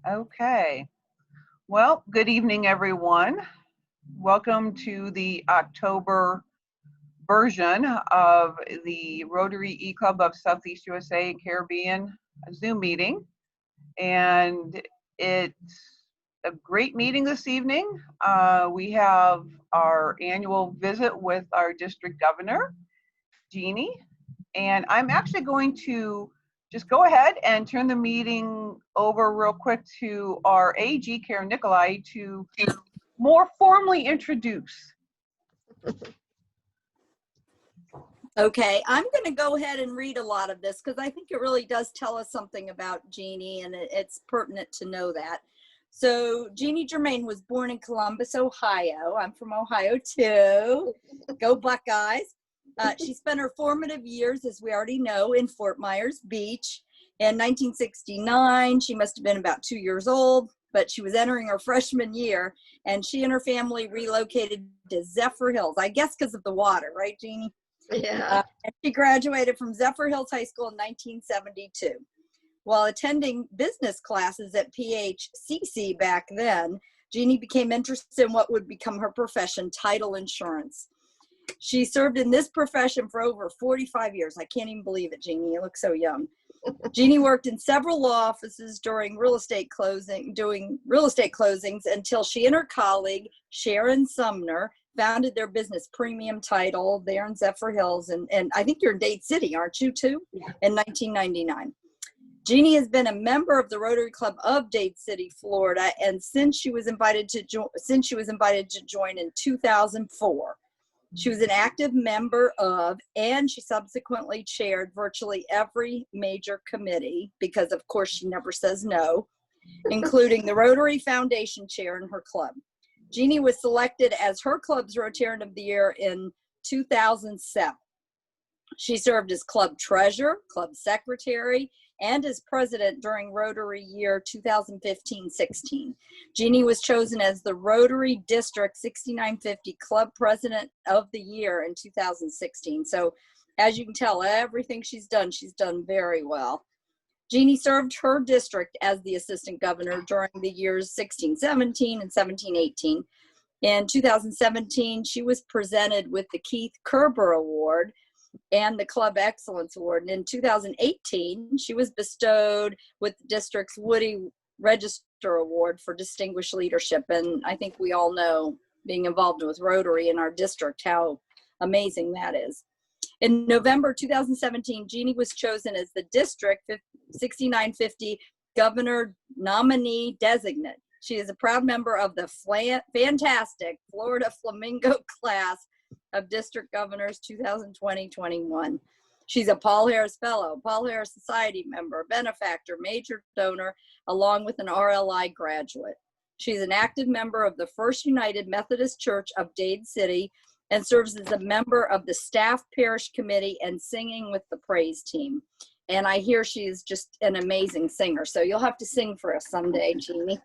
Okay. Well, good evening, everyone. Welcome to the October version of the Rotary E-Club of Southeast USA and Caribbean Zoom meeting. And it's a great meeting this evening. We have our annual visit with our district governor, Jeanie. And I'm actually going to just go ahead and turn the meeting over real quick to our AG, Karen Nicolai, to more formally introduce. Okay, I'm going to go ahead and read a lot of this because I think it really does tell us something about Jeanie, and it's pertinent to know that. So Jeanie Germain was born in Columbus, Ohio. I'm from Ohio too. Go Buckeyes. She spent her formative years, as we already know, in Fort Myers Beach. In 1969, she must have been about 2 years old, but she was entering her freshman year, and she and her family relocated to Zephyr Hills, I guess because of the water, right, Jeanie? Yeah. And she graduated from Zephyr Hills High School in 1972. While attending business classes at PHCC back then, Jeanie became interested in what would become her profession, title insurance. She served in this profession for over 45 years. I can't even believe it, Jeanie. You look so young. Jeanie worked in several law offices doing real estate closings until she and her colleague, Sharon Sumner, founded their business Premium Title there in Zephyr Hills. And I think you're in Dade City, aren't you too? Yeah. In 1999. Jeanie has been a member of the Rotary Club of Dade City, Florida, and since she was invited to join in 2004. She was an active member of, and she subsequently chaired virtually every major committee, because of course she never says no, including the Rotary Foundation chair in her club. Jeanie was selected as her club's Rotarian of the Year in 2007. She served as club treasurer, club secretary, and as president during Rotary year 2015-16. Jeanie was chosen as the Rotary District 6950 Club President of the Year in 2016. So as you can tell, everything she's done very well. Jeanie served her district as the assistant governor during the years 16-17 and 17-18. In 2017, she was presented with the Keith Kerber Award and the Club Excellence Award. And in 2018, she was bestowed with the district's Woody Register Award for Distinguished Leadership. And I think we all know, being involved with Rotary in our district, how amazing that is. In November 2017, Jeanie was chosen as the District 6950 Governor Nominee Designate. She is a proud member of the fantastic Florida Flamingo class of District Governors 2020-21. She's a Paul Harris Fellow, Paul Harris Society member, benefactor, major donor, along with an RLI graduate. She's an active member of the First United Methodist Church of Dade City and serves as a member of the Staff Parish Committee and Singing with the Praise Team. And I hear she's just an amazing singer, so you'll have to sing for us someday, Jeanie.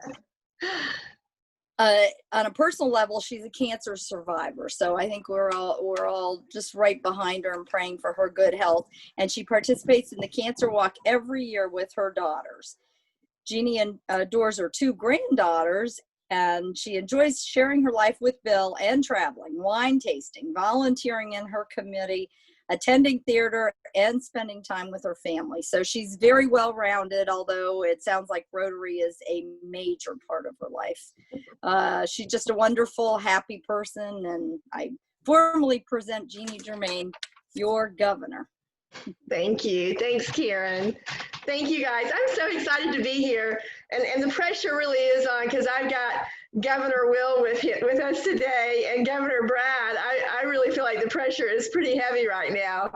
On a personal level, she's a cancer survivor, so I think we're all just right behind her and praying for her good health. And she participates in the Cancer Walk every year with her daughters. Jeanie adores her two granddaughters, and she enjoys sharing her life with Bill and traveling, wine tasting, volunteering in her committee, attending theater, and spending time with her family. So she's very well-rounded, although it sounds like Rotary is a major part of her life. She's just a wonderful, happy person, and I formally present Jeanie Germain, your governor. Thank you. Thanks, Karen. Thank you, guys. I'm so excited to be here. And the pressure really is on because I've got Governor Will with us today and Governor Brad. I really feel like the pressure is pretty heavy right now.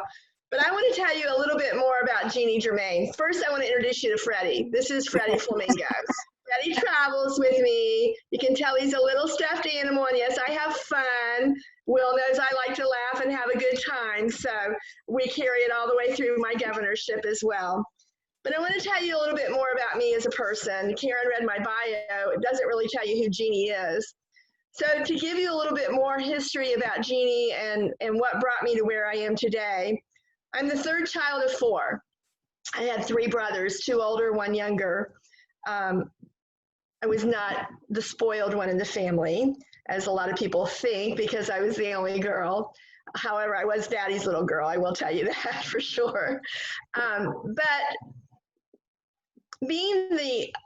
But I want to tell you a little bit more about Jeanie Germain. First, I want to introduce you to Freddie. This is Freddie Flamingo. Freddie travels with me. You can tell he's a little stuffed animal, and yes, I have fun. Will knows I like to laugh and have a good time, so we carry it all the way through my governorship as well. But I want to tell you a little bit more about me as a person. Karen read my bio. It doesn't really tell you who Jeanie is. So to give you a little bit more history about Jeanie and what brought me to where I am today, I'm the third child of four. I had three brothers, two older, one younger. I was not the spoiled one in the family, as a lot of people think, because I was the only girl. However, I was daddy's little girl, I will tell you that for sure. But being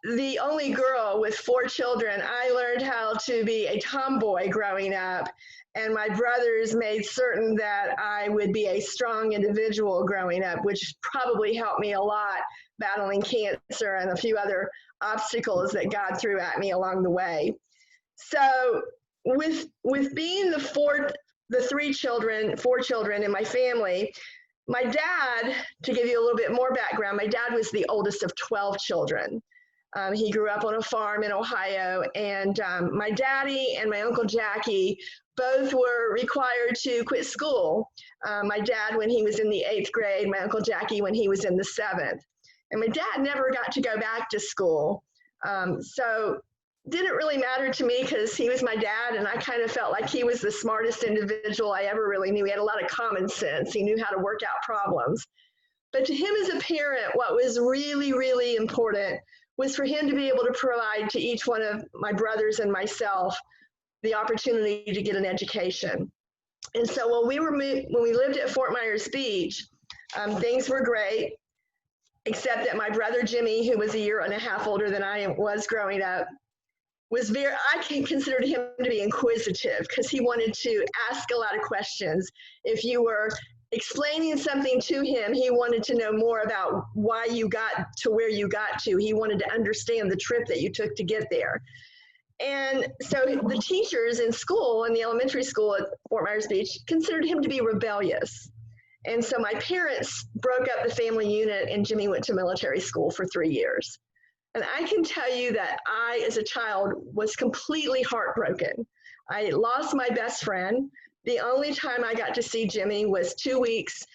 the only girl with 4 children, I learned how to be a tomboy growing up, and my brothers made certain that I would be a strong individual growing up, which probably helped me a lot battling cancer and a few other obstacles that God threw at me along the way. So with being the 4 children in my family, my dad, to give you a little bit more background, my dad was the oldest of 12 children. He grew up on a farm in Ohio, and my daddy and my Uncle Jackie both were required to quit school. My dad when he was in the 8th grade, my Uncle Jackie when he was in the 7th. And my dad never got to go back to school. So didn't really matter to me because he was my dad, and I kind of felt like he was the smartest individual I ever really knew. He had a lot of common sense. He knew how to work out problems. But to him as a parent, what was really, really important was for him to be able to provide to each one of my brothers and myself the opportunity to get an education. And so when we lived at Fort Myers Beach, things were great, except that my brother Jimmy, who was a year and a half older than I was growing up, I considered him to be inquisitive because he wanted to ask a lot of questions. If you were explaining something to him, he wanted to know more about why you got to where you got to. He wanted to understand the trip that you took to get there. And so the teachers in school, in the elementary school at Fort Myers Beach, considered him to be rebellious. And so my parents broke up the family unit, and Jimmy went to military school for 3 years. And I can tell you that I, as a child, was completely heartbroken. I lost my best friend. The only time I got to see Jimmy was 2 weeks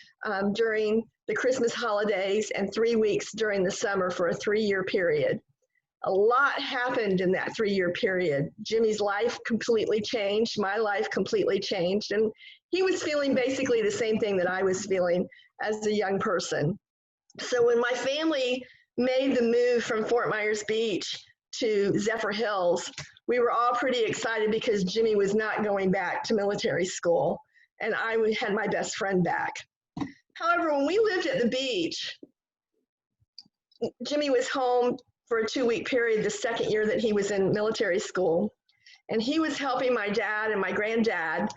during the Christmas holidays and 3 weeks during the summer for a 3-year period. A lot happened in that 3-year period. Jimmy's life completely changed. My life completely changed. And he was feeling basically the same thing that I was feeling as a young person. So when my family made the move from Fort Myers Beach to Zephyr Hills, we were all pretty excited because Jimmy was not going back to military school, and I had my best friend back. However, when we lived at the beach, Jimmy was home for a 2-week period the second year that he was in military school, and he was helping my dad and my granddad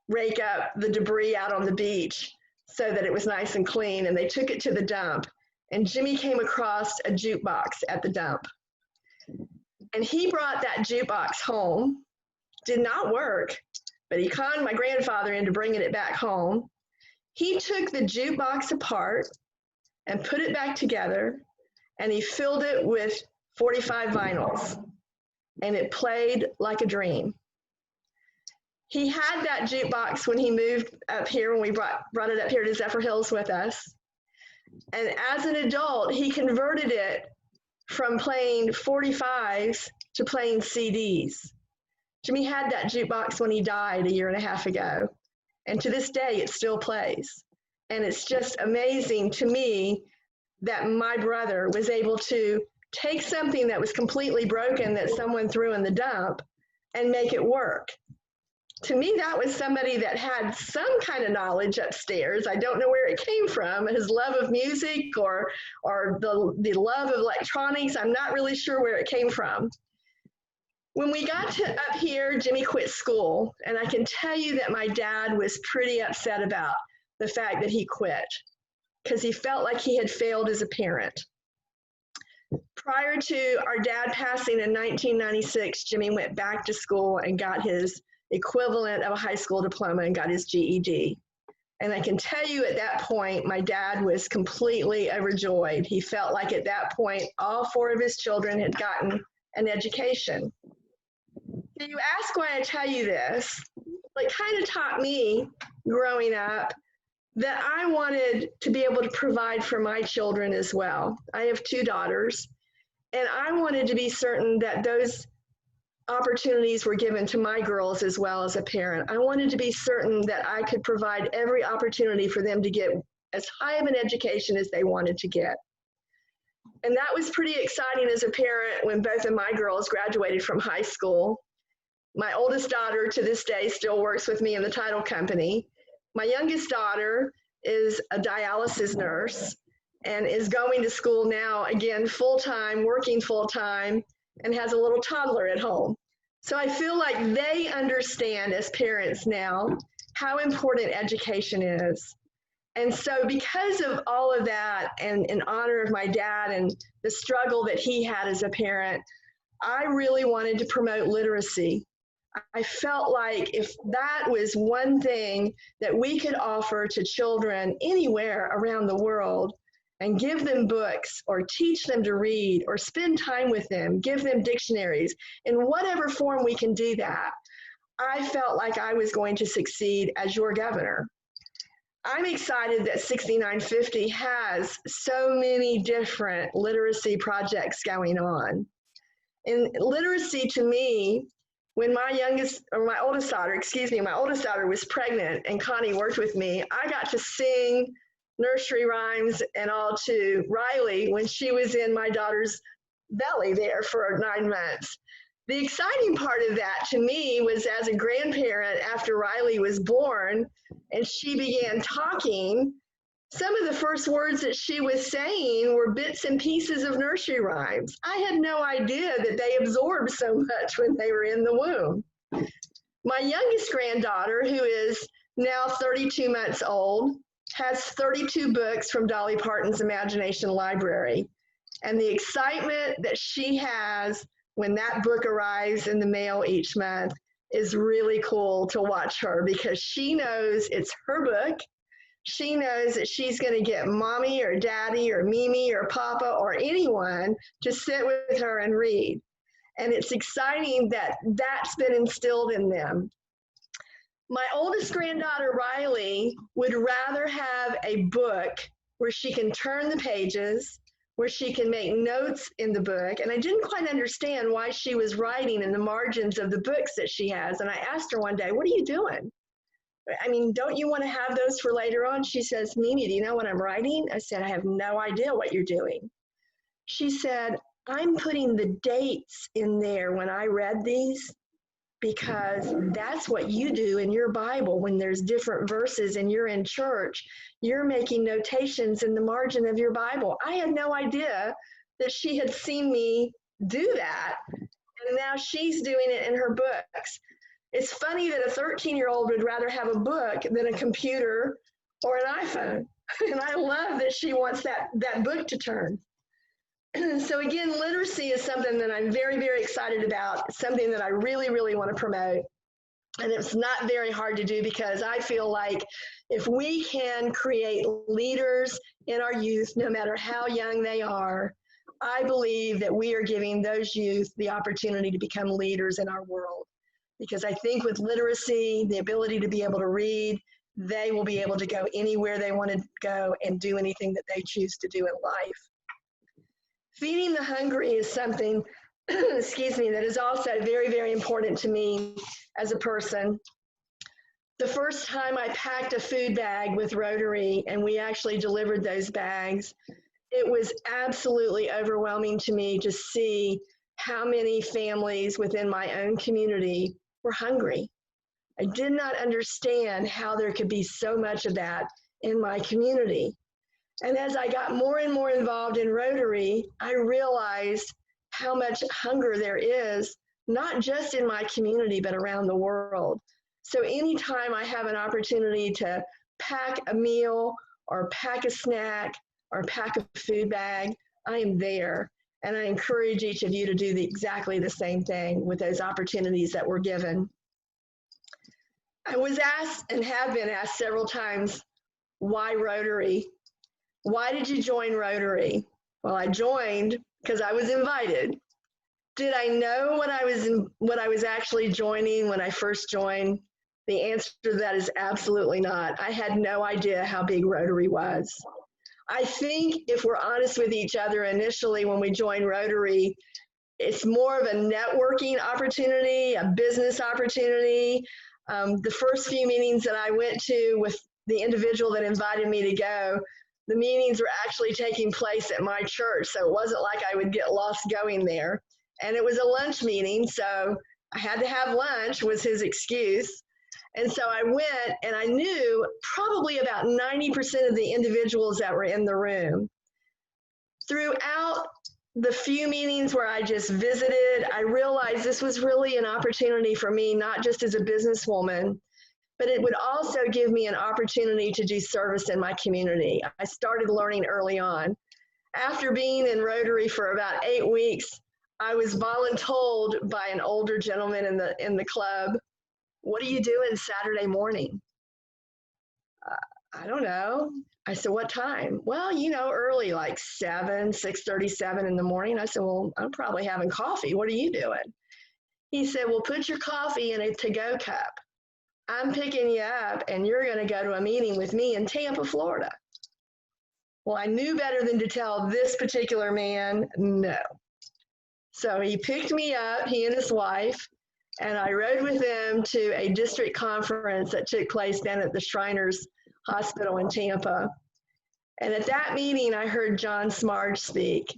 rake up the debris out on the beach so that it was nice and clean, and they took it to the dump. And Jimmy came across a jukebox at the dump. And he brought that jukebox home. Did not work, but he conned my grandfather into bringing it back home. He took the jukebox apart and put it back together, and he filled it with 45 vinyls, and it played like a dream. He had that jukebox when he moved up here, when we brought it up here to Zephyr Hills with us. And as an adult, he converted it from playing 45s to playing CDs. Jimmy had that jukebox when he died 1.5 years ago. And to this day, it still plays. And it's just amazing to me that my brother was able to take something that was completely broken that someone threw in the dump and make it work. To me, that was somebody that had some kind of knowledge upstairs. I don't know where it came from, his love of music or the love of electronics. I'm not really sure where it came from. When we got to up here, Jimmy quit school, and I can tell you that my dad was pretty upset about the fact that he quit because he felt like he had failed as a parent. Prior to our dad passing in 1996, Jimmy went back to school and got his equivalent of a high school diploma and got his GED. And I can tell you at that point, my dad was completely overjoyed. He felt like at that point, all 4 of his children had gotten an education. So you ask why I tell you this, it kind of taught me growing up that I wanted to be able to provide for my children as well. I have 2 daughters, and I wanted to be certain that those opportunities were given to my girls as well as a parent. I wanted to be certain that I could provide every opportunity for them to get as high of an education as they wanted to get. And that was pretty exciting as a parent when both of my girls graduated from high school. My oldest daughter to this day still works with me in the title company. My youngest daughter is a dialysis nurse and is going to school now, again, full-time, working full-time, and has a little toddler at home. So I feel like they understand as parents now how important education is. And so because of all of that, and in honor of my dad and the struggle that he had as a parent, I really wanted to promote literacy. I felt like if that was one thing that we could offer to children anywhere around the world and give them books or teach them to read or spend time with them, give them dictionaries, in whatever form we can do that, I felt like I was going to succeed as your governor. I'm excited that 6950 has so many different literacy projects going on. And literacy to me, when my oldest daughter was pregnant and Connie worked with me, I got to sing nursery rhymes and all to Riley when she was in my daughter's belly there for 9 months. The exciting part of that to me was as a grandparent after Riley was born and she began talking, some of the first words that she was saying were bits and pieces of nursery rhymes. I had no idea that they absorbed so much when they were in the womb. My youngest granddaughter, who is now 32 months old, has 32 books from Dolly Parton's Imagination Library. And the excitement that she has when that book arrives in the mail each month is really cool to watch her because she knows it's her book. She knows that she's going to get mommy or daddy or Mimi or papa or anyone to sit with her and read. And it's exciting that that's been instilled in them. My oldest granddaughter, Riley, would rather have a book where she can turn the pages, where she can make notes in the book. And I didn't quite understand why she was writing in the margins of the books that she has. And I asked her one day, what are you doing? I mean, don't you want to have those for later on? She says, Mimi, do you know what I'm writing? I said, I have no idea what you're doing. She said, I'm putting the dates in there when I read these because that's what you do in your Bible when there's different verses and you're in church. You're making notations in the margin of your Bible. I had no idea that she had seen me do that. And now she's doing it in her books. It's funny that a 13-year-old would rather have a book than a computer or an iPhone. And I love that she wants that book to turn. So again, literacy is something that I'm very, very excited about. It's something that I really, really want to promote. And it's not very hard to do because I feel like if we can create leaders in our youth, no matter how young they are, I believe that we are giving those youth the opportunity to become leaders in our world. Because I think with literacy, the ability to be able to read, they will be able to go anywhere they want to go and do anything that they choose to do in life. Feeding the hungry is something, excuse me, that is also very, very important to me as a person. The first time I packed a food bag with Rotary and we actually delivered those bags, it was absolutely overwhelming to me to see how many families within my own community were hungry. I did not understand how there could be so much of that in my community. And as I got more and more involved in Rotary, I realized how much hunger there is, not just in my community, but around the world. So anytime I have an opportunity to pack a meal or pack a snack or pack a food bag, I am there. And I encourage each of you to do exactly the same thing with those opportunities that were given. I was asked and have been asked several times, why Rotary? Why did you join Rotary? Well, I joined because I was invited. Did I know what I was actually joining when I first joined? The answer to that is absolutely not. I had no idea how big Rotary was. I think if we're honest with each other initially when we joined Rotary, it's more of a networking opportunity, a business opportunity. The first few meetings that I went to with the individual that invited me to go, the meetings were actually taking place at my church, so it wasn't like I would get lost going there. And it was a lunch meeting, so I had to have lunch was his excuse. And so I went, and I knew probably about 90% of the individuals that were in the room. Throughout the few meetings where I just visited, I realized this was really an opportunity for me, not just as a businesswoman, but it would also give me an opportunity to do service in my community. I started learning early on. After being in Rotary for about 8 weeks, I was voluntold by an older gentleman in the club, "What are you doing Saturday morning?" I don't know. I said, "What time?" "Well, you know, early, like 6:37 in the morning." I said, "Well, I'm probably having coffee. What are you doing?" He said, "Well, put your coffee in a to-go cup. I'm picking you up, and you're going to go to a meeting with me in Tampa, Florida." Well, I knew better than to tell this particular man no. So he picked me up, he and his wife, and I rode with them to a district conference that took place down at the Shriners Hospital in Tampa. And at that meeting, I heard John Smarge speak,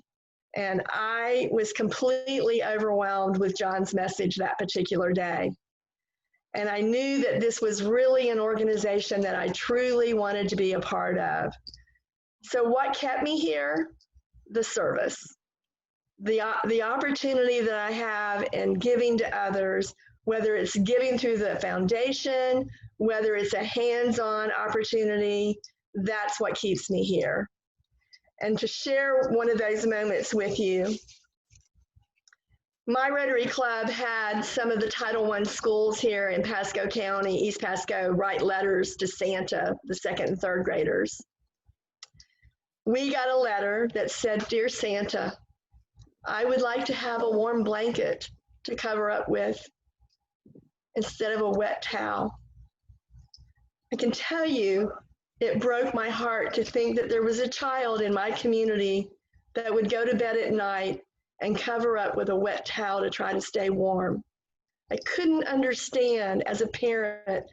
and I was completely overwhelmed with John's message that particular day. And I knew that this was really an organization that I truly wanted to be a part of. So what kept me here? The service. The opportunity that I have in giving to others, whether it's giving through the foundation, whether it's a hands-on opportunity, that's what keeps me here. And to share one of those moments with you, my Rotary Club had some of the Title I schools here in Pasco County, East Pasco, write letters to Santa, the 2nd and 3rd graders. We got a letter that said, "Dear Santa, I would like to have a warm blanket to cover up with instead of a wet towel." I can tell you, it broke my heart to think that there was a child in my community that would go to bed at night and cover up with a wet towel to try to stay warm. I couldn't understand as a parent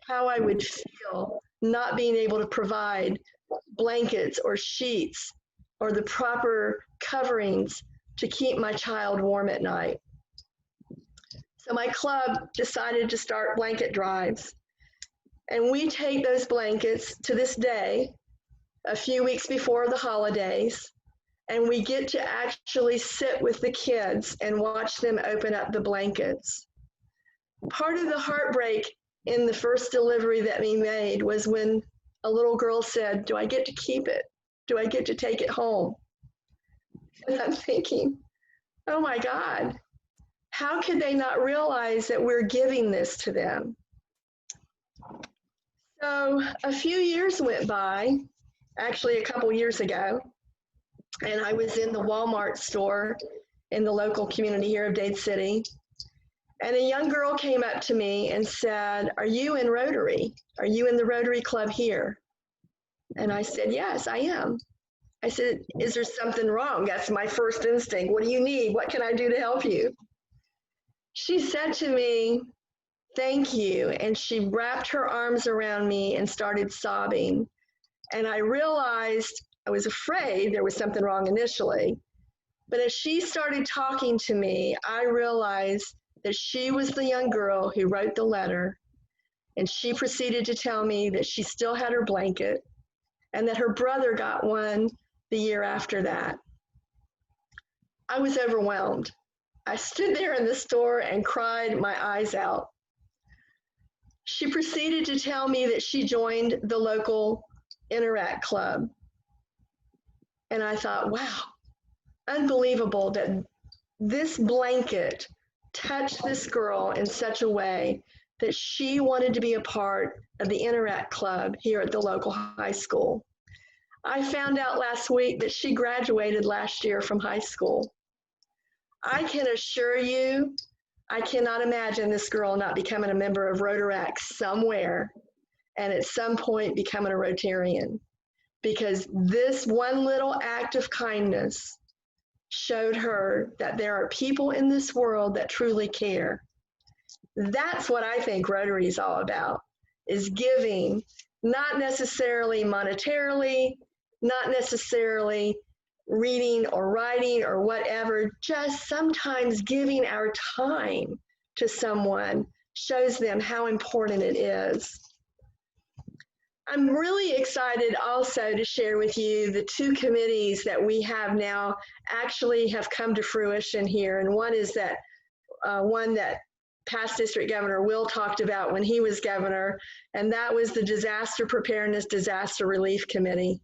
how I would feel not being able to provide blankets or sheets or the proper coverings to keep my child warm at night. So my club decided to start blanket drives. And we take those blankets to this day, a few weeks before the holidays, and we get to actually sit with the kids and watch them open up the blankets. Part of the heartbreak in the first delivery that we made was when a little girl said, "Do I get to keep it? Do I get to take it home?" And I'm thinking, oh my God, how could they not realize that we're giving this to them? So a few years went by, actually a couple years ago, and I was in the Walmart store in the local community here of Dade City. And a young girl came up to me and said, "Are you in Rotary? Are you in the Rotary Club here?" And I said, "Yes, I am." I said, "Is there something wrong?" That's my first instinct. "What do you need? What can I do to help you?" She said to me, "Thank you." And she wrapped her arms around me and started sobbing. And I realized, I was afraid there was something wrong initially. But as she started talking to me, I realized that she was the young girl who wrote the letter. And she proceeded to tell me that she still had her blanket and that her brother got one the year after that. I was overwhelmed. I stood there in the store and cried my eyes out. She proceeded to tell me that she joined the local Interact Club. And I thought, wow, unbelievable that this blanket touched this girl in such a way that she wanted to be a part of the Interact Club here at the local high school. I found out last week that she graduated last year from high school. I can assure you, I cannot imagine this girl not becoming a member of Rotaract somewhere and at some point becoming a Rotarian, because this one little act of kindness showed her that there are people in this world that truly care. That's what I think Rotary is all about, is giving, not necessarily monetarily, not necessarily reading or writing or whatever, just sometimes giving our time to someone shows them how important it is. I'm really excited also to share with you the two committees that we have now actually have come to fruition here. And one is that one that past District Governor Will talked about when he was governor, and that was the Disaster Preparedness Disaster Relief Committee.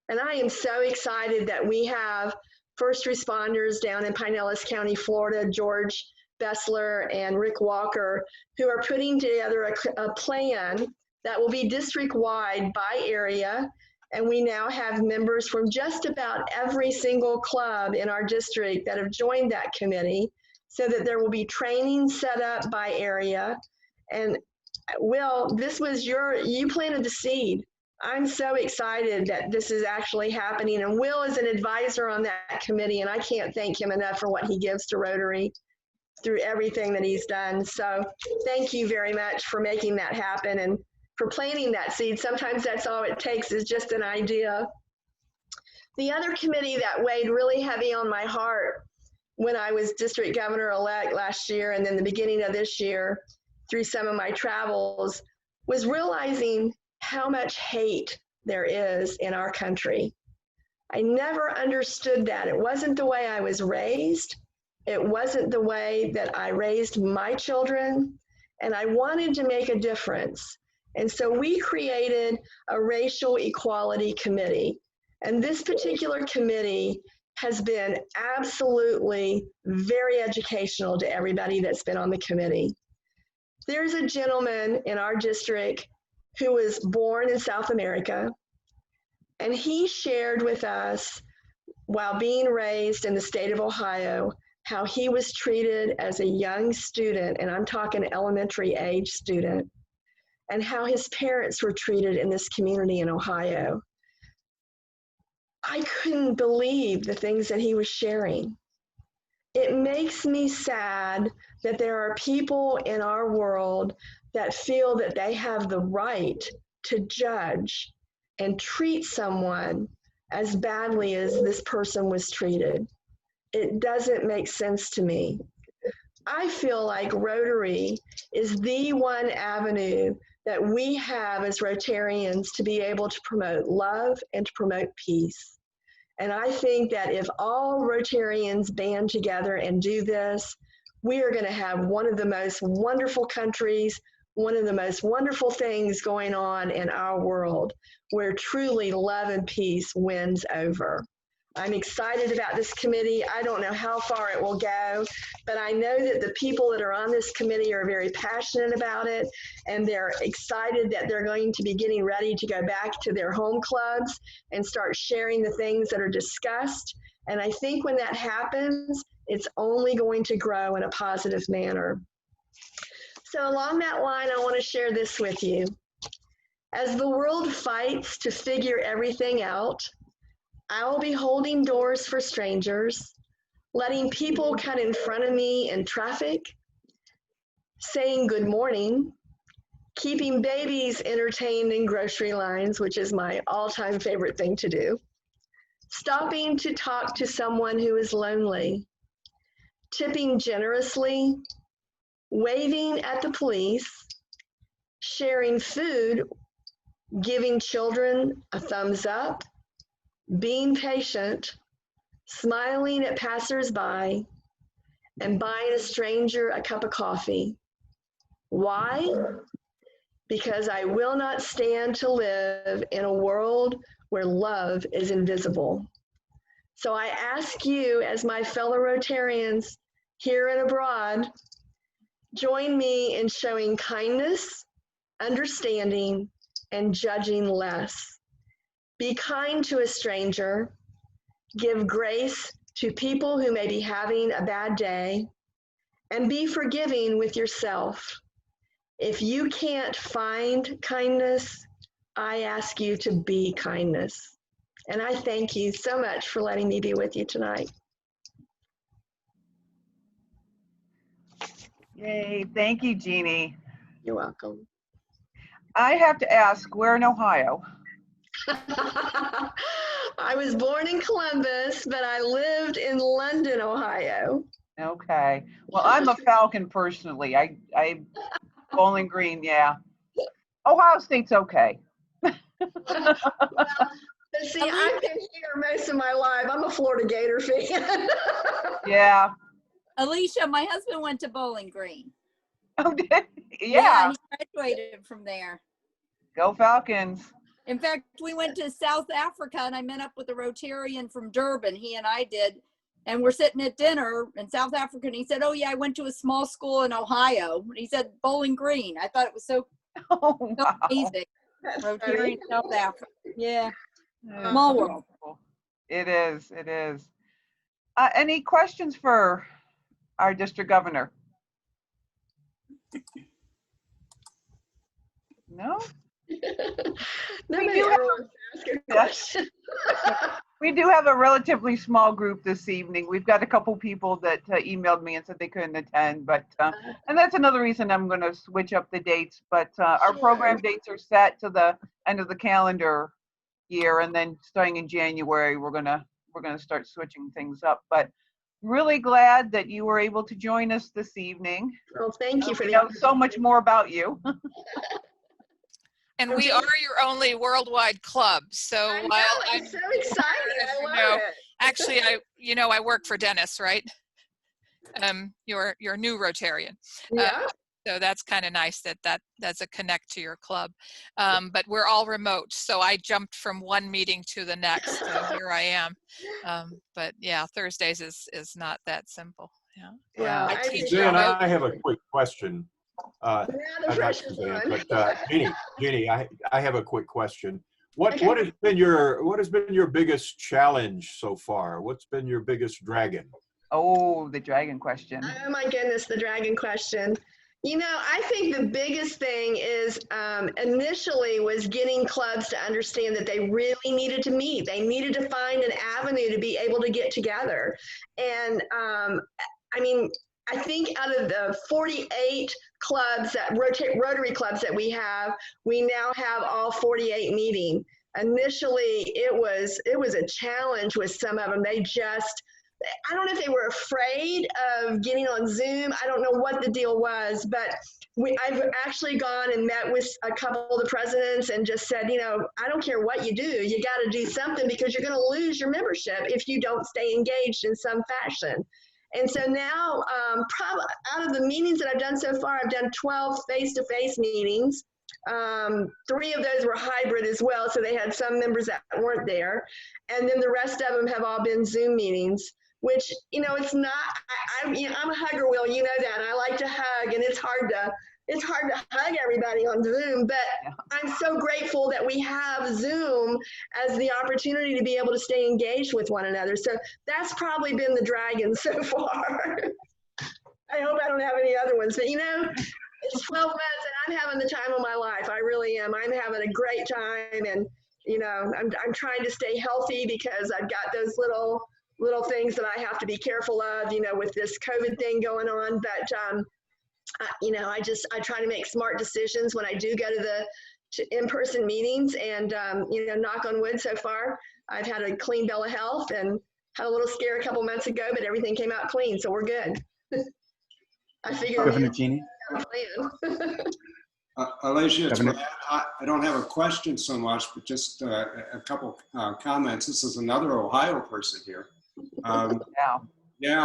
And I am so excited that we have first responders down in Pinellas County, Florida, George Bessler and Rick Walker, who are putting together a plan that will be district-wide by area. And we now have members from just about every single club in our district that have joined that committee, so that there will be training set up by area. And Will, this was you planted the seed. I'm so excited that this is actually happening. And Will is an advisor on that committee, and I can't thank him enough for what he gives to Rotary through everything that he's done. So thank you very much for making that happen and for planting that seed. Sometimes that's all it takes, is just an idea. The other committee that weighed really heavy on my heart when I was district governor-elect last year and then the beginning of this year through some of my travels was realizing how much hate there is in our country. I never understood that. It wasn't the way I was raised. It wasn't the way that I raised my children. And I wanted to make a difference. And so we created a racial equality committee. And this particular committee has been absolutely very educational to everybody that's been on the committee. There's a gentleman in our district who was born in South America, and he shared with us, while being raised in the state of Ohio, how he was treated as a young student, and I'm talking elementary age student, and how his parents were treated in this community in Ohio. I couldn't believe the things that he was sharing. It makes me sad that there are people in our world that feel that they have the right to judge and treat someone as badly as this person was treated. It doesn't make sense to me. I feel like Rotary is the one avenue that we have as Rotarians to be able to promote love and to promote peace. And I think that if all Rotarians band together and do this, we are going to have one of the most wonderful countries, one of the most wonderful things going on in our world, where truly love and peace wins over. I'm excited about this committee. I don't know how far it will go, but I know that the people that are on this committee are very passionate about it, and they're excited that they're going to be getting ready to go back to their home clubs and start sharing the things that are discussed. And I think when that happens, it's only going to grow in a positive manner. So along that line, I want to share this with you. As the world fights to figure everything out, I will be holding doors for strangers, letting people cut in front of me in traffic, saying good morning, keeping babies entertained in grocery lines, which is my all-time favorite thing to do, stopping to talk to someone who is lonely, tipping generously, waving at the police, sharing food, giving children a thumbs up, being patient, smiling at passersby, and buying a stranger a cup of coffee. Why? Because I will not stand to live in a world where love is invisible. So I ask you, as my fellow Rotarians here and abroad, join me in showing kindness, understanding, and judging less. Be kind to a stranger, give grace to people who may be having a bad day, and be forgiving with yourself. If you can't find kindness, I ask you to be kindness. And I thank you so much for letting me be with you tonight. Yay, thank you, Jeanie. You're welcome. I have to ask, where in Ohio? I was born in Columbus, but I lived in London, Ohio. Okay. Well, I'm a Falcon personally. I Bowling Green, yeah. Ohio State's okay. Well, but see, I've been here most of my life. I'm a Florida Gator fan. Yeah. Alicia, my husband went to Bowling Green. Oh, yeah. He graduated from there. Go Falcons. In fact, we went to South Africa and I met up with a Rotarian from Durban. He and I did. And we're sitting at dinner in South Africa. And he said, oh, yeah, I went to a small school in Ohio. And he said, Bowling Green. I thought it was so, Oh, so wow. amazing. That's Rotarian funny. South Africa. Yeah. Yeah. Small world. It is. It is. Any questions for our district governor? No? Nobody ever wants to ask a question. We do have a relatively small group this evening. We've got a couple people that emailed me and said they couldn't attend, but and that's another reason I'm going to switch up the dates. But our program dates are set to the end of the calendar year, and then starting in January, we're gonna start switching things up. But really glad that you were able to join us this evening. Well, thank you for We the know so much more about you. And we are your only worldwide club. So I know, while I'm so excited. I love it. actually, I work for Dennis, right? You're a new Rotarian. Yeah. So that's kind of nice that's a connect to your club. But we're all remote. So I jumped from one meeting to the next. So here I am. But yeah, Thursdays is not that simple. Yeah. Well, I I teach appreciate Dan, remote. I have a quick question. Now the I'd like pressure's Suzanne, on. but Jeanie, I have a quick question. What Okay. what has been your biggest challenge so far? What's been your biggest dragon? Oh, the dragon question. Oh my goodness, the dragon question. You know, I think the biggest thing is initially was getting clubs to understand that they really needed to meet. They needed to find an avenue to be able to get together. And I mean, I think out of the 48 clubs that Rotary clubs that we now have all 48 meeting. Initially, it was a challenge with some of them. I don't know if they were afraid of getting on Zoom. I don't know what the deal was, but I've actually gone and met with a couple of the presidents and just said, you know, I don't care what you do, you got to do something because you're going to lose your membership if you don't stay engaged in some fashion. And so now, probably out of the meetings that I've done so far, I've done 12 face-to-face meetings. 3 of those were hybrid as well, so they had some members that weren't there. And then the rest of them have all been Zoom meetings, which, you know, it's not, I'm a hugger, Will, you know that. I like to hug, and it's hard to hug everybody on Zoom, but I'm so grateful that we have Zoom as the opportunity to be able to stay engaged with one another. So that's probably been the dragon so far. I hope I don't have any other ones, but you know, it's 12 months and I'm having the time of my life. I really am. I'm having a great time, and you know, I'm trying to stay healthy because I've got those little things that I have to be careful of, you know, with this COVID thing going on. But you know, I try to make smart decisions when I do go to in-person meetings, and you know, knock on wood, so far I've had a clean bill of health and had a little scare a couple months ago, but everything came out clean, so we're good. I figured Governor Jeanie. Alicia, Governor. I don't have a question so much, but just a couple comments. This is another Ohio person here. Yeah,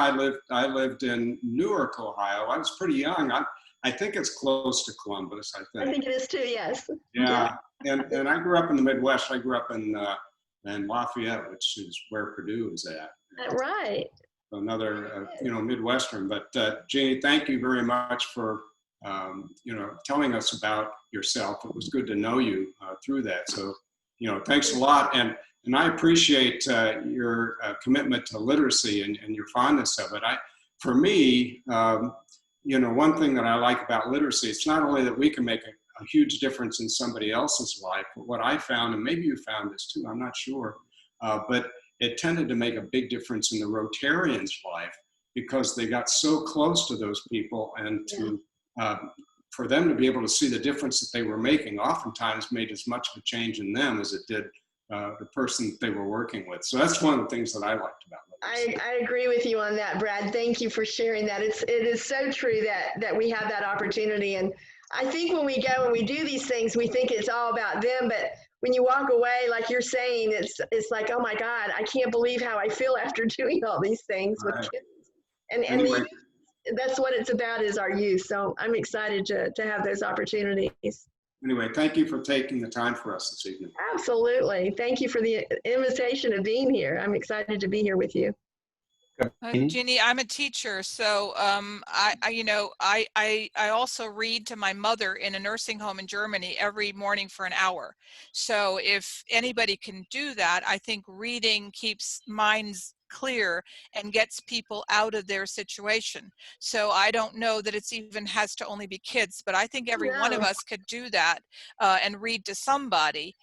I lived in Newark, Ohio. I was pretty young. I think it's close to Columbus, I think it is too, yes. Yeah, and I grew up in the Midwest. I grew up in Lafayette, which is where Purdue is at. Right. Another, you know, Midwestern. But Jeanie, thank you very much for, you know, telling us about yourself. It was good to know you through that. So, you know, thanks a lot. And I appreciate your commitment to literacy and your fondness of it. For me, you know, one thing that I like about literacy, it's not only that we can make a huge difference in somebody else's life, but what I found, and maybe you found this too, I'm not sure, but it tended to make a big difference in the Rotarians' life because they got so close to those people, and to for them to be able to see the difference that they were making oftentimes made as much of a change in them as it did the person they were working with. So that's one of the things that I liked about it. I agree with you on that, Brad. Thank you for sharing that. It is so true that we have that opportunity. And I think when we go and we do these things, we think it's all about them. But when you walk away, like you're saying, it's like, oh my God, I can't believe how I feel after doing all these things with kids. And Anyway, that's what it's about, is our youth. So I'm excited to have those opportunities. anyway, thank you for taking the time for us this evening. Absolutely. Thank you for the invitation of being here. I'm excited to be here with you. Jeannie, I'm a teacher, so I also read to my mother in a nursing home in Germany every morning for an hour. So if anybody can do that, I think reading keeps minds clear and gets people out of their situation. So I don't know that it's even has to only be kids, but I think every one of us could do that and read to somebody.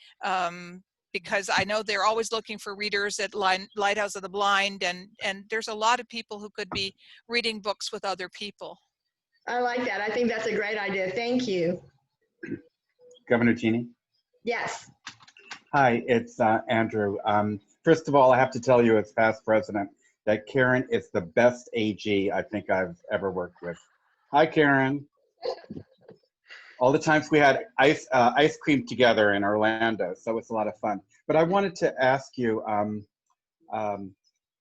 Because I know they're always looking for readers at Lighthouse of the Blind, and there's a lot of people who could be reading books with other people. I like that. I think that's a great idea. Thank you. Governor Jeanie? Yes. Hi, it's Andrew. First of all, I have to tell you as past president that Karen is the best AG I think I've ever worked with. Hi, Karen. All the times we had ice cream together in Orlando, so it's a lot of fun. But I wanted to ask you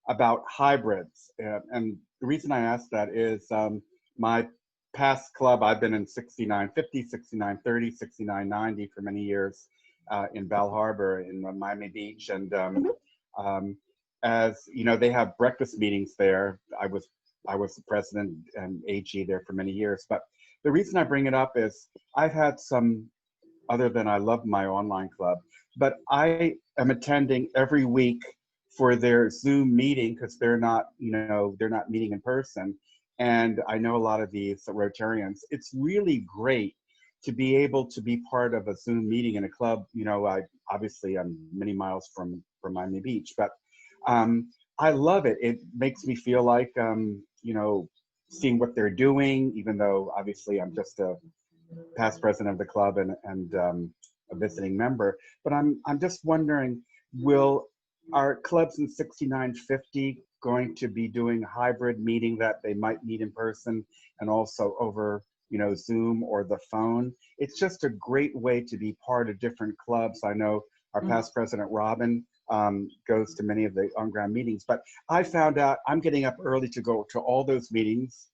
about hybrids. And the reason I asked that is my past club, I've been in 6950, 6930, 6990 for many years in Bal Harbor in Miami Beach. And as you know, they have breakfast meetings there. I was the president and AG there for many years. But the reason I bring it up is I've had some, other than I love my online club, but I am attending every week for their Zoom meeting because they're not meeting in person. And I know a lot of these Rotarians. It's really great to be able to be part of a Zoom meeting in a club. You know, obviously I'm many miles from Miami Beach, but I love it. It makes me feel like, seeing what they're doing, even though obviously I'm just a past president of the club and a visiting member. But I'm just wondering, will our clubs in 6950 going to be doing a hybrid meeting that they might meet in person and also over Zoom or the phone? It's just a great way to be part of different clubs. I know our past president, Robin, goes to many of the on-ground meetings, but I found out I'm getting up early to go to all those meetings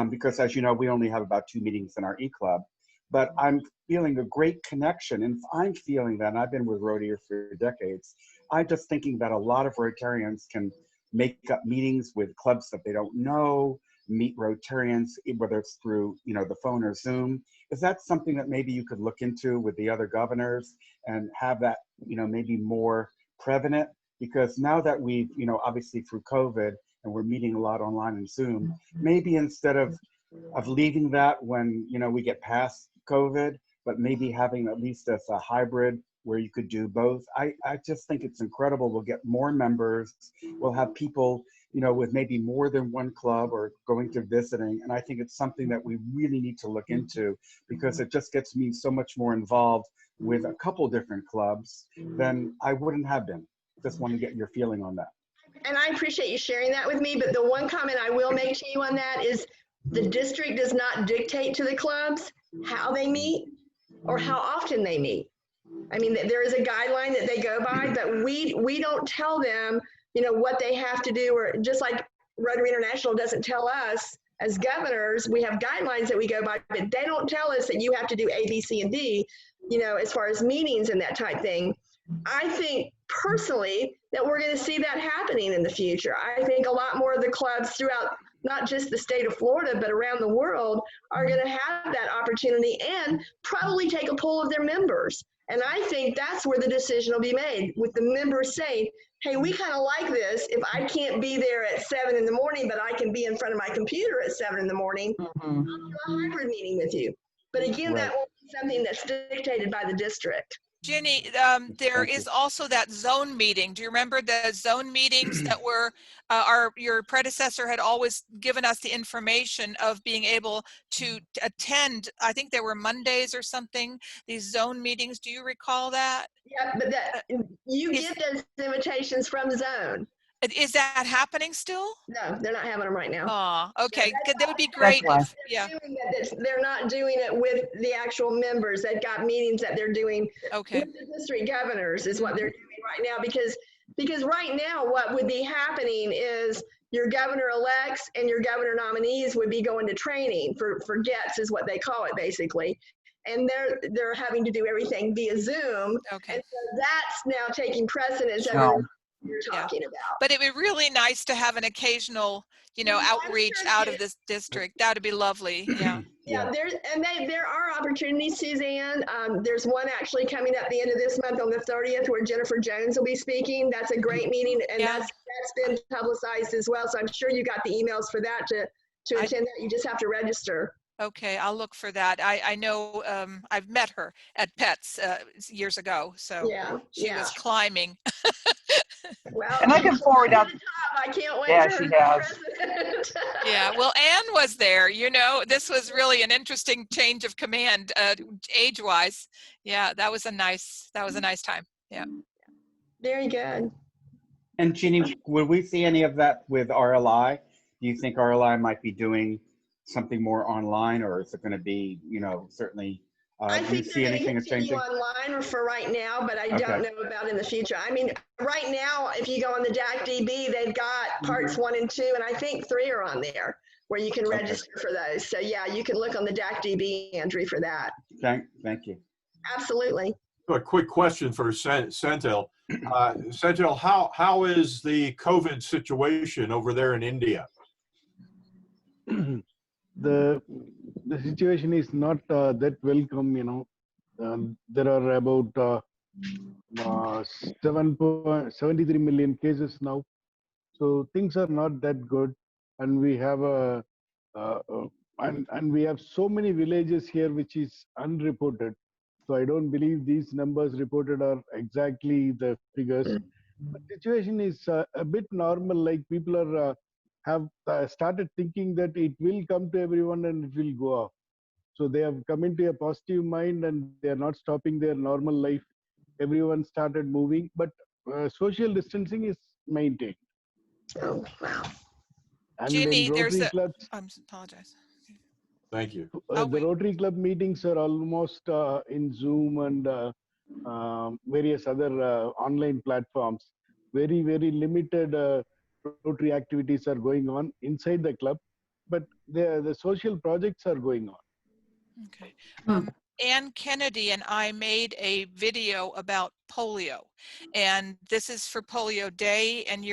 because, as you know, we only have about 2 meetings in our e-club, but I'm feeling a great connection, and I'm feeling that, and I've been with Rotary for decades, I'm just thinking that a lot of Rotarians can make up meetings with clubs that they don't know, meet Rotarians, whether it's through the phone or Zoom. Is that something that maybe you could look into with the other governors and have that maybe more prevalent? Because now that we've obviously through COVID and we're meeting a lot online and Zoom, maybe instead of leaving that when we get past COVID, but maybe having at least as a hybrid where you could do both. I just think it's incredible. We'll get more members. We'll have people with maybe more than one club or going to visiting. And I think it's something that we really need to look into because it just gets me so much more involved with a couple different clubs than I wouldn't have been. Just want to get your feeling on that. And I appreciate you sharing that with me, but the one comment I will make to you on that is the district does not dictate to the clubs how they meet or how often they meet. I mean, there is a guideline that they go by, but we don't tell them, what they have to do, or just like Rotary International doesn't tell us as governors, we have guidelines that we go by, but they don't tell us that you have to do A, B, C, and D, as far as meetings and that type thing. I think personally that we're going to see that happening in the future. I think a lot more of the clubs throughout not just the state of Florida, but around the world are going to have that opportunity and probably take a poll of their members. And I think that's where the decision will be made, with the members saying, hey, we kind of like this. If I can't be there at 7 in the morning, but I can be in front of my computer at 7 in the morning, I'll do a hybrid meeting with you. But again, that won't be something that's dictated by the district. Jeanie, there Thank you. is also that zone meeting. Do you remember the zone meetings that were, your predecessor had always given us the information of being able to attend, I think there were Mondays or something, these zone meetings. Do you recall that? Yeah, but that you Is, get those invitations from Zone. is that happening still? No, they're not having them right now. Oh, okay. Good. That would be That's great why. if, yeah, They're not doing it with the actual members. They've got meetings that they're doing okay. with the district governors is what they're doing right now, because right now what would be happening is your governor elects and your governor nominees would be going to training for gets is what they call it basically. And they're having to do everything via Zoom. Okay. And so that's now taking precedence over No. what you're talking about. But it'd be really nice to have an occasional, outreach sure out it of this district. That'd be lovely. Yeah. Yeah, there are opportunities, Suzanne. There's one actually coming up the end of this month on the 30th where Jennifer Jones will be speaking. That's a great meeting, and Yeah. that's been publicized as well. So I'm sure you got the emails for that to attend that. You just have to register. Okay, I'll look for that. I know I've met her at Pets years ago, so Yeah, she was climbing. Well, And I can forward out. I can't wait Yeah, for her she to be has. president. Yeah, well, Anne was there. This was really an interesting change of command, age-wise. Yeah, that was a nice time. Yeah. Very good. And Jeannie, will we see any of that with RLI? Do you think RLI might be doing something more online, or is it going to be, certainly, I do you think see they're going to anything continue changing? online for right now, but I don't know about in the future. I mean, right now, if you go on the DAC-DB, they've got parts 1 and 2, and I think 3 are on there where you can register for those. So yeah, you can look on the DAC-DB, Andrew, for that. Thank you. Absolutely. A quick question for Senthil. Senthil, how is the COVID situation over there in India? The situation is not that welcome. There are about 73 million cases now, so things are not that good, and we have and we have so many villages here which is unreported. So I don't believe these numbers reported are exactly the figures. The situation is a bit normal, like people are have started thinking that it will come to everyone and it will go off. So they have come into a positive mind and they are not stopping their normal life. Everyone started moving, but social distancing is maintained. Oh, wow. And Jeannie, in Rotary clubs, I apologize. Thank you. the Rotary club meetings are almost in Zoom and various other online platforms. Very, very limited Rotary activities are going on inside the club, but the social projects are going on. Okay. Ann Kennedy and I made a video about polio, and this is for Polio Day, and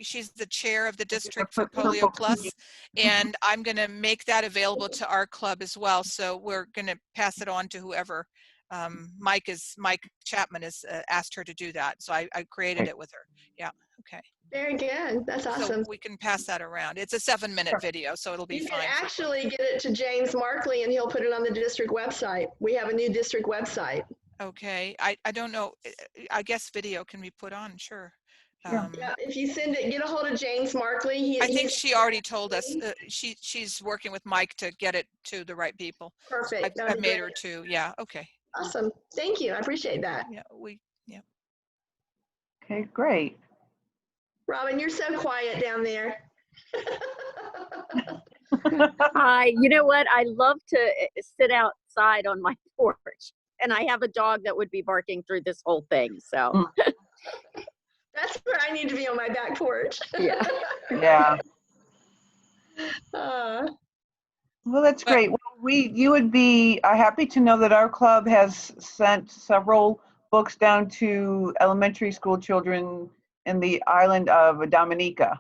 she's the chair of the district for Polio Plus, and I'm going to make that available to our club as well. So we're going to pass it on to whoever. Mike Chapman has asked her to do that, so I created it with her. Yeah. Okay. Very good. That's awesome. So we can pass that around. It's a 7-minute video, so it'll be You fine. can actually get it to James Markley and he'll put it on the district website. We have a new district website. Okay. I don't know. I guess video can be put on, sure. Yeah, if you send it, get a hold of James Markley. I think she already told us. She's working with Mike to get it to the right people. Perfect. I've made her to. Yeah. Okay. Awesome. Thank you. I appreciate that. Yeah. Okay, great. Robin, you're so quiet down there. Hi, you know what? I love to sit outside on my porch, and I have a dog that would be barking through this whole thing. So that's where I need to be, on my back porch. Yeah. Yeah. Uh, Well, that's great. Well, you would be happy to know that our club has sent several books down to elementary school children in the island of Dominica.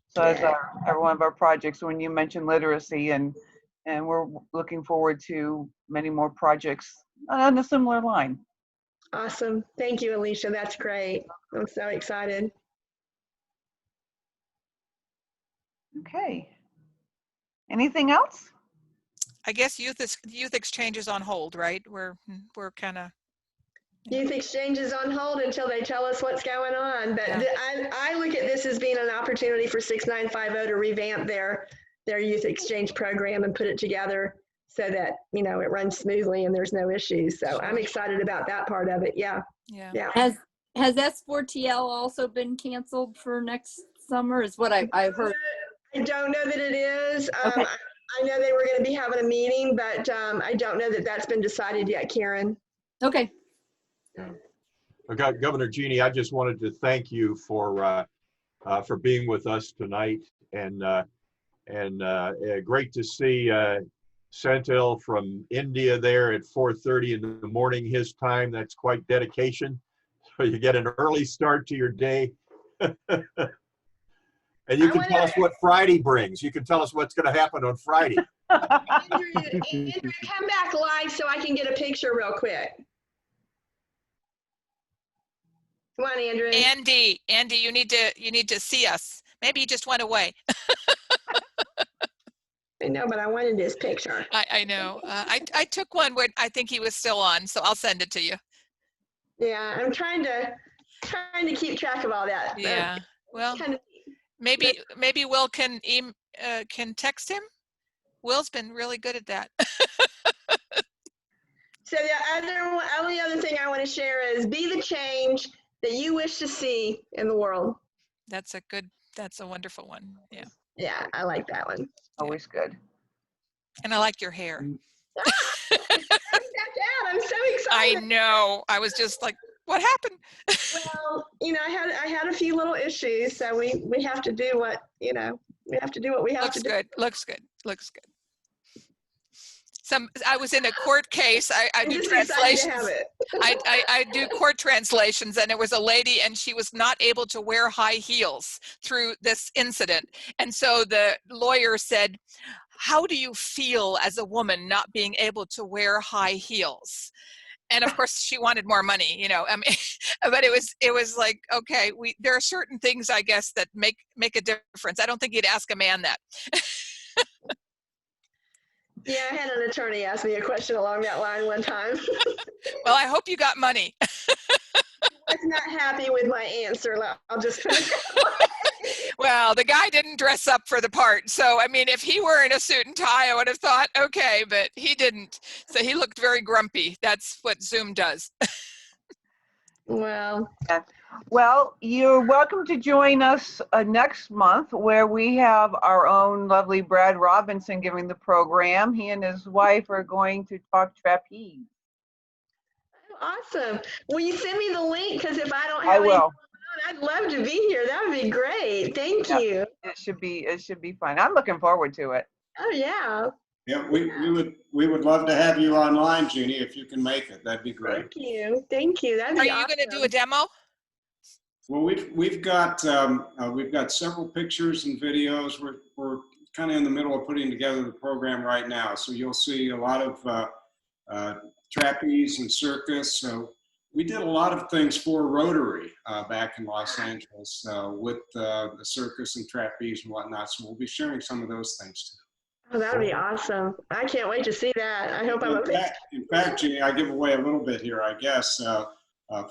So that's one of our projects when you mentioned literacy, and we're looking forward to many more projects on a similar line. Awesome. Thank you, Alicia. That's great. I'm so excited. Okay. Anything else? I guess youth exchange is on hold, right? We're kind of. Youth exchange is on hold until they tell us what's going on. But Yeah. I look at this as being an opportunity for 6950 to revamp their youth exchange program and put it together so that, you know, it runs smoothly and there's no issues. So I'm excited about that part of it. Yeah. Yeah. Yeah. Has S4TL also been canceled for next summer? Is what I've heard. I don't know that it is. Okay. I know they were going to be having a meeting, but I don't know that that's been decided yet, Karen. Okay. Governor Jeanie, I just wanted to thank you for being with us tonight, and great to see Senthil from India there at 4:30 in the morning his time. That's quite dedication. So you get an early start to your day. And you can tell us what Friday brings. You can tell us what's going to happen on Friday. Andrew, come back live so I can get a picture real quick. Come on, Andrew. Andy, you need to see us. Maybe you just went away. I know, but I wanted this picture. I know. I took one where I think he was still on, so I'll send it to you. Yeah, I'm trying to keep track of all that. Yeah. Well, maybe Will can text him. Will's been really good at that. So the only other thing I want to share is be the change that you wish to see in the world. That's a wonderful one. Yeah. Yeah, I like that one. Always good. And I like your hair. I'm so excited. I know. I was just like, what happened? Well, you know, I had a few little issues, so we have to do what, you know, we have to do what we have to do. Looks good. I was in a court case. I do translations. I do court translations, and there was a lady, and she was not able to wear high heels through this incident. And so the lawyer said, "How do you feel as a woman not being able to wear high heels?" And of course, she wanted more money, you know. I mean, but it was like, okay, there are certain things, I guess, that make a difference. I don't think you'd ask a man that. Yeah, I had an attorney ask me a question along that line one time. Well, I hope you got money. I was not happy with my answer. I'll just put it that way. Well, the guy didn't dress up for the part. So, I mean, if he were in a suit and tie, I would have thought, okay, but he didn't. So he looked very grumpy. That's what Zoom does. Well. Well, you're welcome to join us next month, where we have our own lovely Brad Robinson giving the program. He and his wife are going to talk trapeze. Awesome. Will you send me the link? Because if I don't have I will. I'd love to be here. That would be great. Thank you. It should be fun. I'm looking forward to it. Oh yeah. Yeah, we would love to have you online, Jeanie, if you can make it. That'd be great. Thank you. Thank you. That'd be Are you going to do a demo? Well, we've got several pictures and videos. We're kind of in the middle of putting together the program right now. So you'll see a lot of trapeze and circus. So we did a lot of things for Rotary back in Los Angeles with the circus and trapeze and whatnot. So we'll be sharing some of those things too. Oh, that would be awesome. I can't wait to see that. I hope I'm in fact, Jeanie, I give away a little bit here, I guess.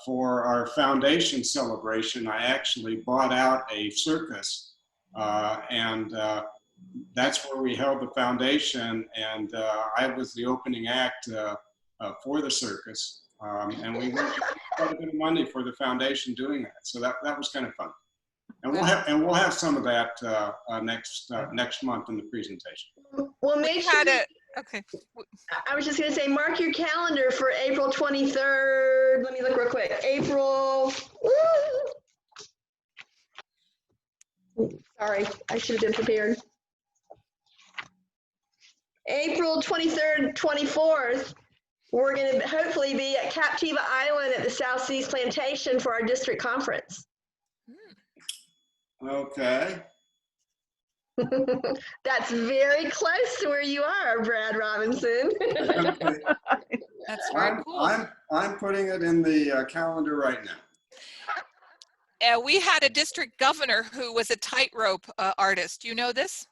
For our foundation celebration, I actually bought out a circus, and that's where we held the foundation, and I was the opening act for the circus, and we raised quite a bit of money for the foundation doing that. So that was kind of fun, and we'll have some of that next month in the presentation. Well, make sure. Okay. I was just going to say, mark your calendar for April 23rd. Let me look real quick. April. Sorry, I should have been prepared. April 23rd, 24th. We're going to hopefully be at Captiva Island at the South Seas Plantation for our district conference. Okay. That's very close to where you are, Brad Robinson. Okay. That's very cool. I'm putting it in the calendar right now. We had a district governor who was a tightrope artist. You know this?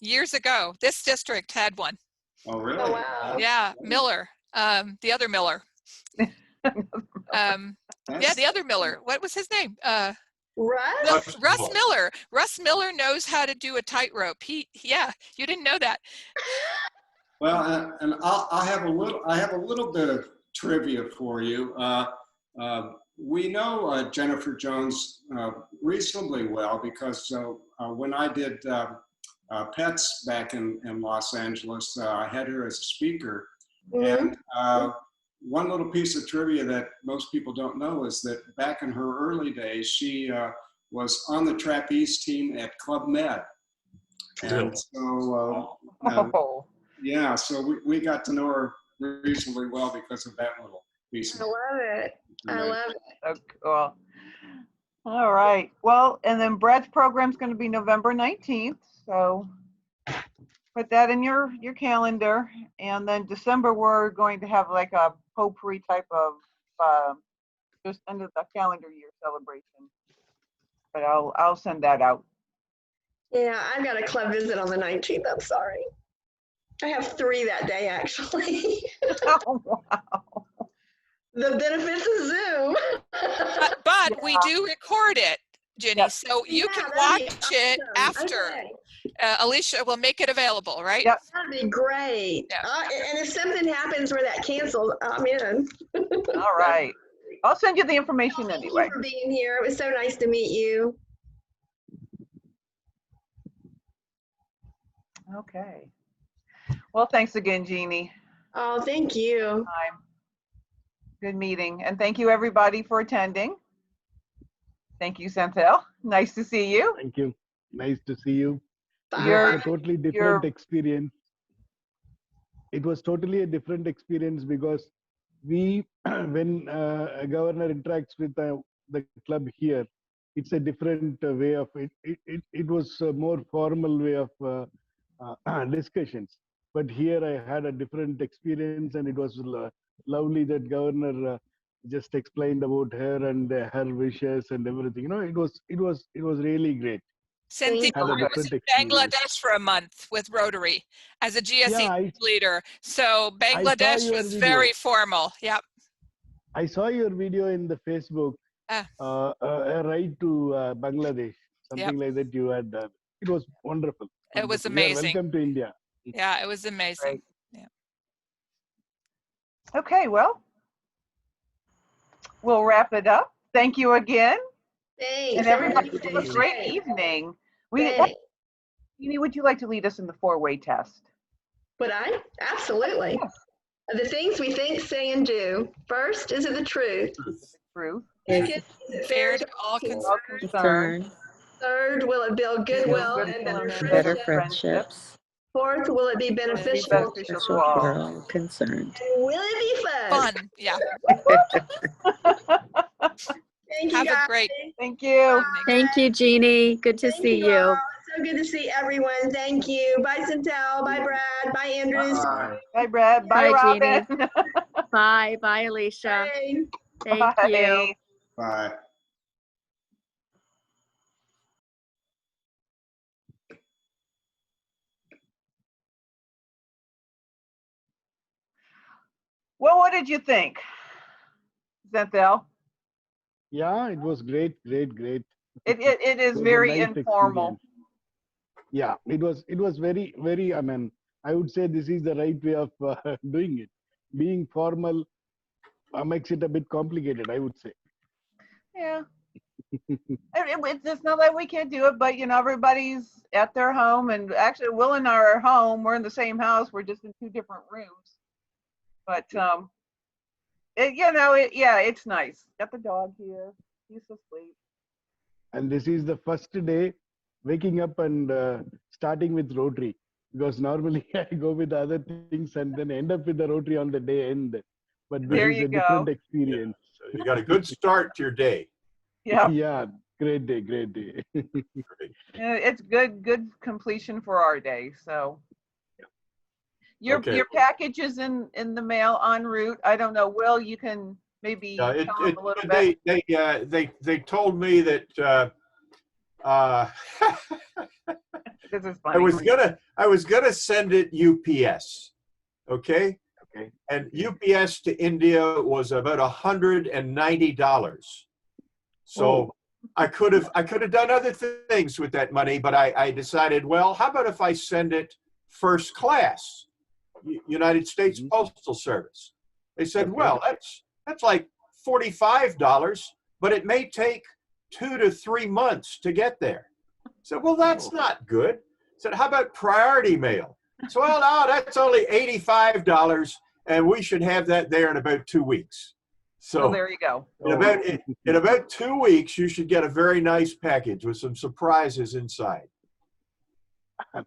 Years ago, this district had one. Oh, really? Oh, wow. Yeah, Miller. The other Miller. Yeah, the other Miller. What was his name? Russ? Russ Miller. Russ Miller knows how to do a tightrope. Yeah, you didn't know that. Well, and I have a little bit of trivia for you. We know Jennifer Jones reasonably well because when I did Pets back in Los Angeles, I had her as a speaker. Mm-hmm. And one little piece of trivia that most people don't know is that back in her early days, she was on the trapeze team at Club Med. And so, yeah, so we got to know her reasonably well because of that little piece. I love it. I love it. So cool. All right. Well, and then Brett's program's going to be November 19th. So put that in your calendar. And then December, we're going to have like a potpourri type of just end of the calendar year celebration. But I'll send that out. Yeah, I've got a club visit on the 19th. I'm sorry. I have 3 that day, actually. Oh, wow. The benefits of Zoom. But we do record it, Jeanie, Yep. so you Yeah, can that'd be watch it awesome. after. Okay. Alicia will make it available, right? Yep. That'd be great. Yeah. And if something happens where that cancels, I'm in. All right. I'll send you the information Thank anyway. you for being here. It was so nice to meet you. Okay. Well, thanks again, Jeanie. Oh, thank you. Good meeting. And thank you, everybody, for attending. Thank you, Santel. Nice to see you. Thank you. Nice to see you. It You're- was a totally different experience. It was totally a different experience because when a governor interacts with the club here, it's a different way of it. It was a more formal way of discussions. But here I had a different experience, and it was lovely that governor just explained about her and her wishes and everything. You know, it was really great. Cynthia, Had a I was different in experience. Bangladesh for a month with Rotary as a GSE Yeah, leader. So Bangladesh your was video. very formal. Yep. I saw your video in the Facebook. A ride to Bangladesh, something like that. You had. It was wonderful. It was Wonderful. amazing. Welcome to India. Yeah, it was amazing. Yeah. Okay, well, we'll wrap it up. Thank you again. Thanks. And everybody, Everybody have a stay great safe. evening. Thanks. Jeanie, would you like to lead us in the 4-way test? Would I? Absolutely. The things we think, say, and do. First, is it the truth? Truth. Second, is it Fair to all All concerned. concerned. Third, will it build goodwill and better Better friendships? friendships. Fourth, will it be beneficial? Beneficial to all. concerned. And will it be fun? Fun. Yeah. Thank you, Have guys. a great Thank you. Thank you, Jeanie. Good to Thank see you. you. All. So good to see everyone. Thank you. Bye, Santel. Bye, Brad. Bye, Andrews. Bye, Brad. Bye, Bye, Robin. Jeanie. Bye. Bye, Alicia. Bye. Thank you. Bye. Well, what did you think, Zenthel? Yeah, it was great. It is It was a very nice informal. experience. Yeah, it was very, very, I mean, I would say this is the right way of doing it. Being formal makes it a bit complicated, I would say. Yeah. It's not that we can't do it, but you know, everybody's at their home, and actually Will and I are home. We're in the same house. We're just in 2 different rooms. But it's nice. Got the dog here. He's asleep. And this is the first day waking up and starting with Rotary, because normally I go with other things and then end up with the Rotary on the day end. But this There is you a go. different experience. You got a good start to your day. Yeah. Yeah, great day, great day. It's good completion for our day. So your Okay. package is in the mail en route. I don't know. Will, you can maybe tell them a little bit. They told me that This is I funny. was gonna send it UPS. Okay. Okay. And UPS to India was about $190. So Oh. I could have done other things with that money, but I decided, well, how about if I send it first class, United States Postal Service? They said, Okay. well, that's like $45, but it may take 2 to 3 months to get there. I said, well, that's not good. I said, how about priority mail? So, well, no, that's only $85, and we should have that there in about 2 weeks. So So there you go. in about 2 weeks, you should get a very nice package with some surprises inside.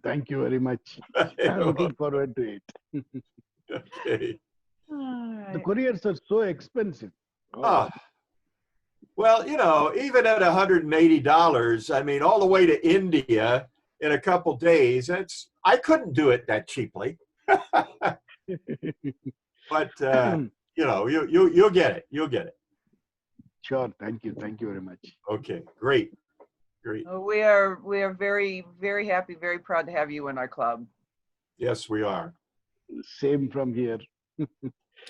Thank you very much. I'm looking forward to it. Okay. The couriers are so expensive. Well, even at $180, I mean, all the way to India in a couple days, I couldn't do it that cheaply. But you'll get it. You'll get it. Sure. Thank you. Thank you very much. Okay. Great. We are very, very happy, very proud to have you in our club. Yes, we are. Same from here.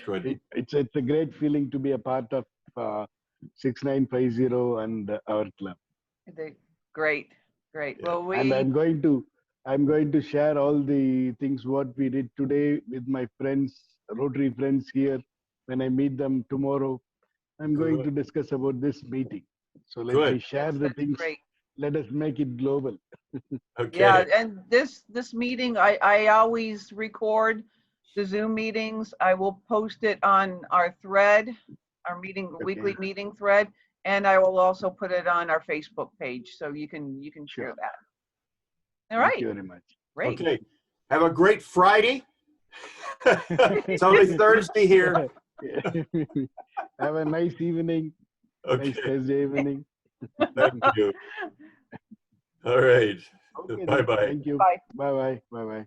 Good. It's a great feeling to be a part of 6950 and our club. Great. Well, And I'm going to share all the things what we did today with my friends, Rotary friends here. When I meet them tomorrow, I'm going to discuss about this meeting. So let me share the things. Great. Let us make it global. Okay. Yeah, and this meeting, I always record the Zoom meetings. I will post it on our thread, our weekly meeting thread, and I will also put it on our Facebook page, so you can share that. All right. Thank you very much. Great. Okay. Have a great Friday. It's only Thursday here. Have a nice evening. Okay. Nice Thursday evening. Thank you. All right. Okay, Bye-bye. Thank you. Bye. Bye-bye. Bye-bye.